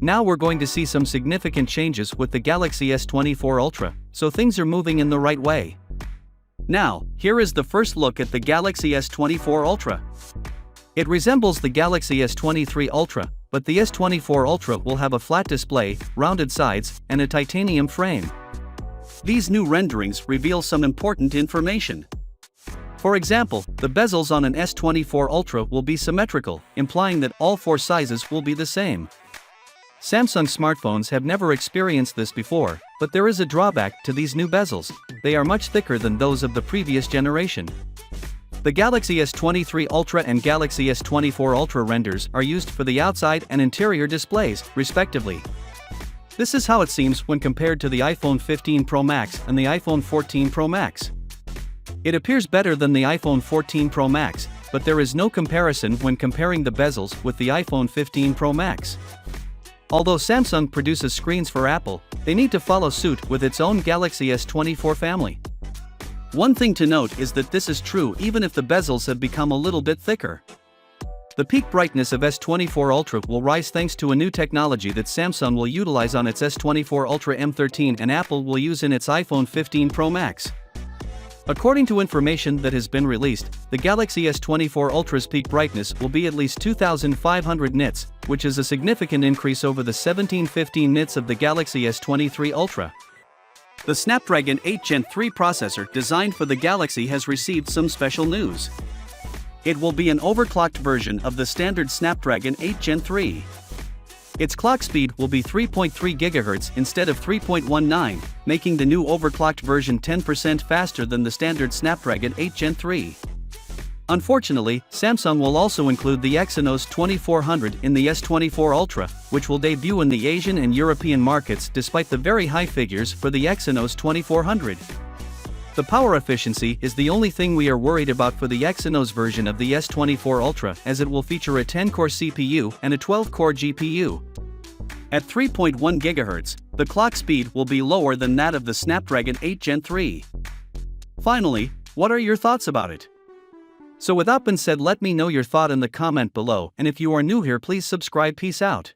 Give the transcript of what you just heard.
Now we're going to see some significant changes with the Galaxy S24 Ultra, so things are moving in the right way. Now, here is the first look at the Galaxy S24 Ultra. It resembles the Galaxy S23 Ultra, but the S24 Ultra will have a flat display, rounded sides, and a titanium frame. These new renderings reveal some important information. For example, the bezels on an S24 Ultra will be symmetrical, implying that all four sizes will be the same. Samsung smartphones have never experienced this before, but there is a drawback to these new bezels: they are much thicker than those of the previous generation. The Galaxy S23 Ultra and Galaxy S24 Ultra renders are used for the outside and interior displays, respectively. This is how it seems when compared to the iPhone 15 Pro Max and the iPhone 14 Pro Max. It appears better than the iPhone 14 Pro Max, but there is no comparison when comparing the bezels with the iPhone 15 Pro Max. Although Samsung produces screens for Apple, they need to follow suit with its own Galaxy S24 family. One thing to note is that this is true even if the bezels have become a little bit thicker. The peak brightness of S24 Ultra will rise thanks to a new technology that Samsung will utilize on its S24 Ultra M13 and Apple will use in its iPhone 15 Pro Max. According to information that has been released, the Galaxy S24 Ultra's peak brightness will be at least 2500 nits, which is a significant increase over the 1715 nits of the Galaxy S23 Ultra. The Snapdragon 8 Gen 3 processor designed for the Galaxy has received some special news. It will be an overclocked version of the standard Snapdragon 8 Gen 3. Its clock speed will be 3.3 GHz instead of 3.19, making the new overclocked version 10% faster than the standard Snapdragon 8 Gen 3. Unfortunately, Samsung will also include the Exynos 2400 in the S24 Ultra, which will debut in the Asian and European markets despite the very high figures for the Exynos 2400. The power efficiency is the only thing we are worried about for the Exynos version of the S24 Ultra, as it will feature a 10-core CPU and a 12-core GPU. At 3.1 GHz, the clock speed will be lower than that of the Snapdragon 8 Gen 3. Finally, what are your thoughts about it? So with that being said, let me know your thought in the comment below, and if you are new here, please subscribe. Peace out.